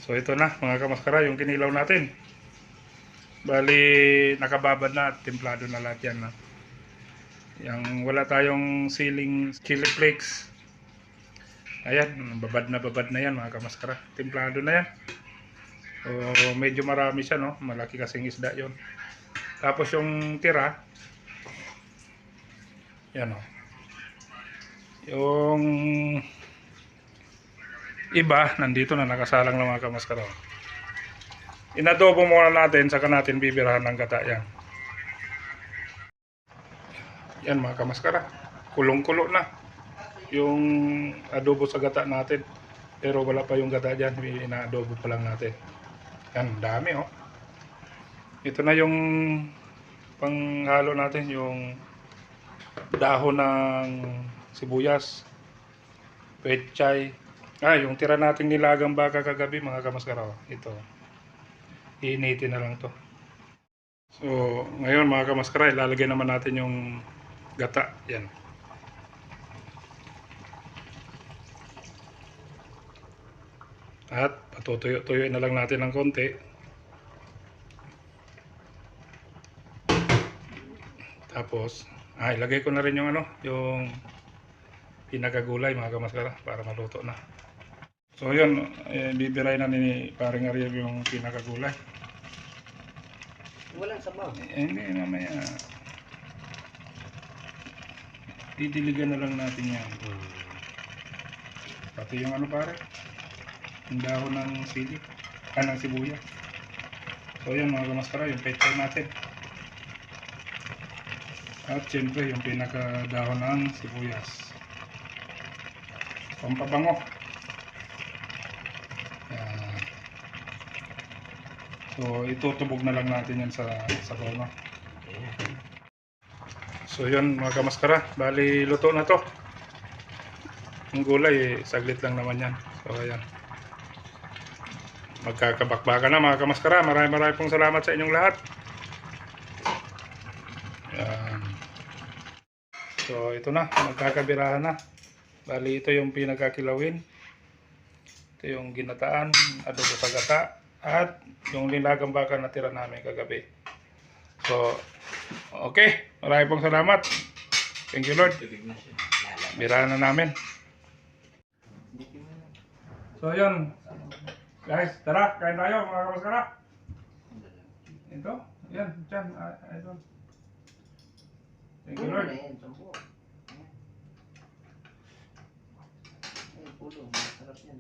So ito na mga kamaskara, yung kinilaw natin. Bali, nakababad na at templado na lahat yan. No? Yung wala tayong siling chili flakes. Ayan, babad na yan mga kamaskara. Templado na yan. So, medyo marami siya, no? Malaki kasing isda yon. Tapos yung tira, yan o. Yung iba, nandito na nakasalang ng mga kamaskara. Inadobo muna natin, saka natin bibirahan ng gata yan. Yan mga kamaskara, kulong-kulo na yung adobo sa gata natin. Pero wala pa yung gata dyan, ina-adobo pa lang natin. Yan, dami oh. Ito na yung panghalo natin, yung dahon ng sibuyas, pechay. Yung tira natin nilagang baka kagabi mga kamaskara. Ito, iinitin na lang to. So, ngayon mga kamaskara, ilalagay naman natin yung gata. Yan. At patutuyo-tuyo na lang natin ng konti. Tapos, ilagay ko na rin yung yung pinakagulay mga kamaskara para maluto na. So yun, bibiray na ni paring Ariel yung pinakagulay. Walang sabaw. Hindi, mamaya. Didiligan na lang natin yan. Pati yung pare, yung dahon ng sili, ng sibuyas. So yun mga kamaskara, yung pechay natin. At syempre yung pinakadahon ng sibuyas. Pampabango. So itutubog na lang natin yan sa sabaw. So yun mga kamaskara, bali luto na to. Ang gulay saglit lang naman yan. So ayan, magkakabakbaka na mga kamaskara. Maraming pong salamat sa inyong lahat. Ayan. So ito na, magkakabirahan na. Bali ito yung pinagkakilawin. Ito yung ginataan, adobo sa gata, at yung nilagang baka na tira namin kagabi. So, okay. Maraming pong salamat. Thank you Lord. Birahan na namin. So yun. Guys, tara. Kain tayo mga kamaskara. Ito. Yan. Diyan. Ito. Thank you Lord.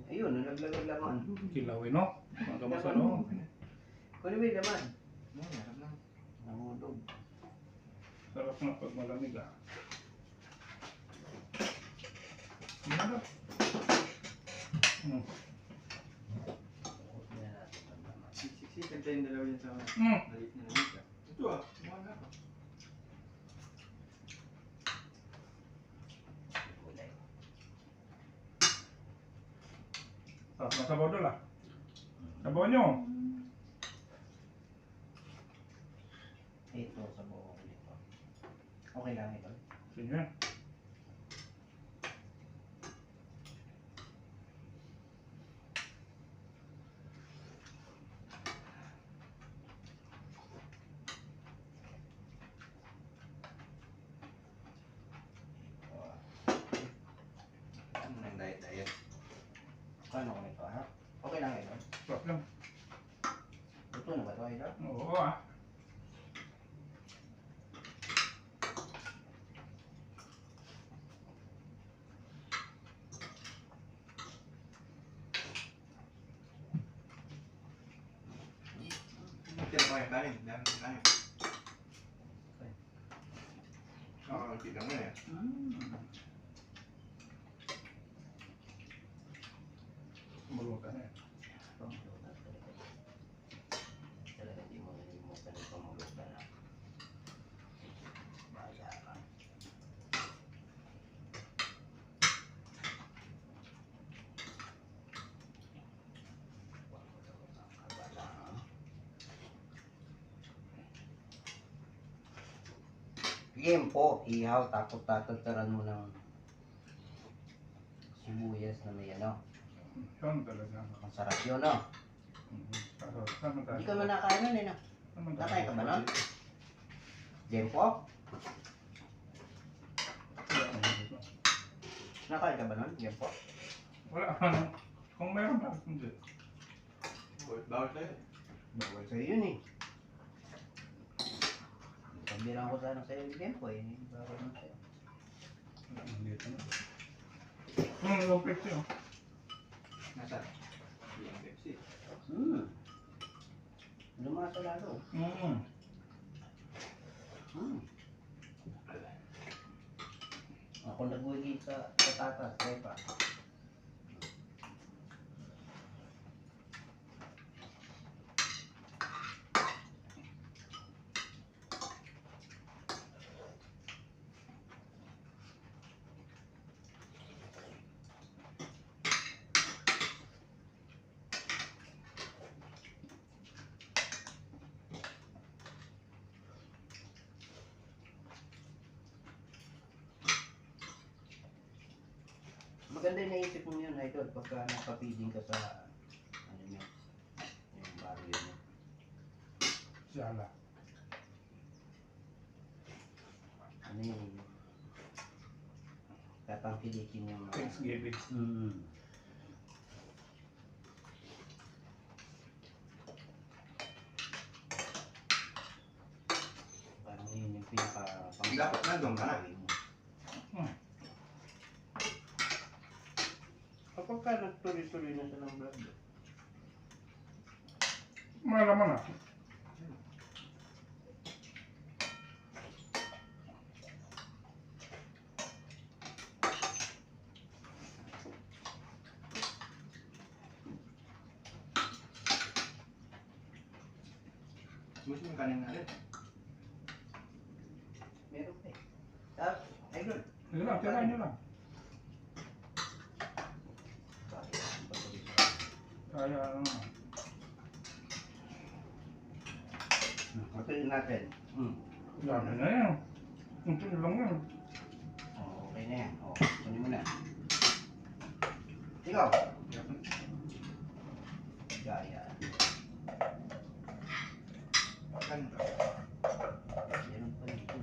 Ayun, naglagay laman. Kilawin no? Mga kamaskara no? Kunin mo yung laman. Sarap lang. Nangudog. Sarap na pag malamig Ano? Siksikan tayong dalawa yan sa maliit na lamisa. Ito mga ka. Masabaw doon Sabaw nyo. Ito sa buong dito. Okay lang ito. Sige. Ano nang diet? Paano ko nito ha? Okay lang ito. Sarap lang. Ito na ba ito ito? Oo Tira pa yung kanin. Kanin. Kita mo eh. Maluto na Talaga di mo nalimutan ito magluto na. Baya ka. Liempo, ihaw, tapos tatagtaran mo ng sibuyas na may Yun talaga. masarap yun, no? Saan Hindi ka man nakain nun eh, no? Nakain ka ba nun? Jempo? Nakain ka ba nun? Jempo? Wala. Kung meron ba? Hindi. Bawal sa'yo. Bawal sa'yo yun eh. Pagbilang ko sana sa'yo yung Jempo eh. Bawal nun sa'yo. Dito na. Yung Pepsi oh. Nasaan? Yung Pepsi. Lumasa lalo. Ako nag-uwi sa tatas, kaya pa. Maganda yung naisip mo yun, Idol, pagka nakapiding ka sa, ano nyo, yung barrio nyo. Sala. Ano yun, tatangkilikin yung mga... Thanksgiving. Parang yun yung pinaka... Dapat nandun ka na. Kapag ka nagtuloy-tuloy na siya ng vlog, Malaman na. Gusto mo yung kanin natin? meron pa eh. Tapos, Idol, Yun lang, tirahan nyo lang. Kaya ano na. patuloy natin. Dami na yan. Ito lang yan. Oh, okay na yan. Oh, kunin mo na. Ikaw. Gaya. Kanin. Meron pa rin ito.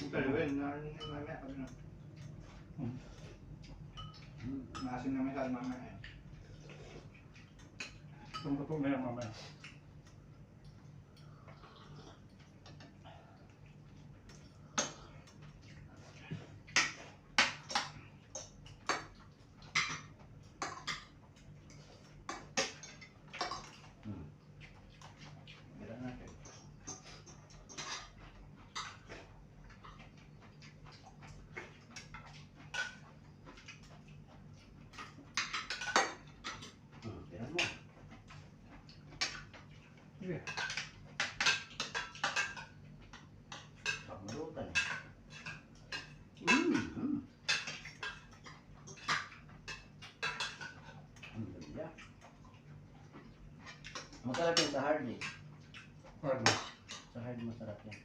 Yung kalawin, narinig na mamaya. Ano? Maasim namin sa mamaya eh. Tumputo na yan mamaya. Meron natin. Meron mo. Sige. Pagmalutan eh. Ang ganda. Masarap yun sa hard eh. Pardon. Sa hard masarap yan.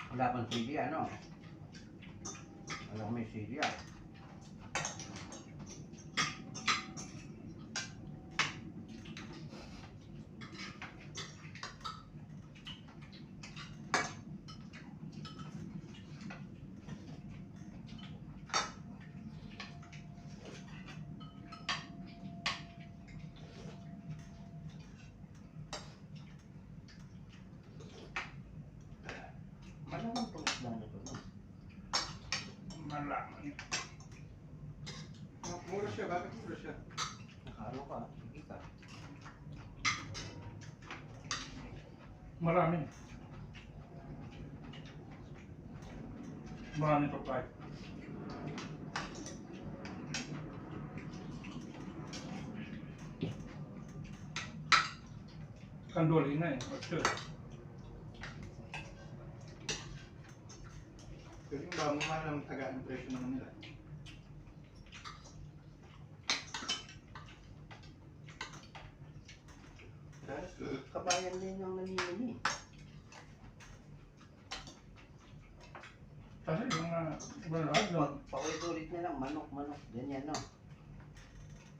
Wala pang sili, ano? Wala ko may sili, ah. Malamang itong isda na ito, no? Malaman yun. Mura siya, bakit mura siya? Nakaano ka, sige ka. Marami. Marami to fry. Kandoli na eh. What's good? Kasi yung ba, mahal ang taga ng presyo naman nila. Kabayan din ng nanimini. Kasi yung banlahe, no? Paulit-ulit na lang, manok, ganyan, no?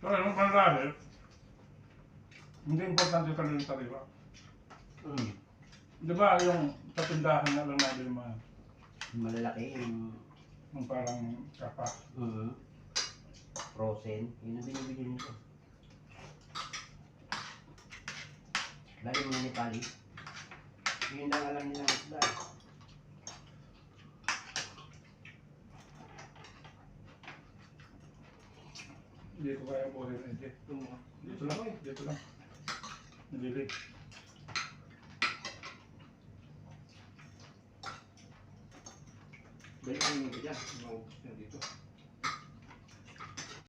So, yung banlahe, hindi importante talaga yung sariwa. Di ba yung sa tindahan na lang natin yung mga Malalaki yung parang kapa. frozen, yun ang binibili nito. Lalo mga Nepali, yun lang alam nilang isda. Hindi ko kaya po rin eh. Dito lang eh, dito lang. Nalilig. Balik ang mga dyan, maubos na dito.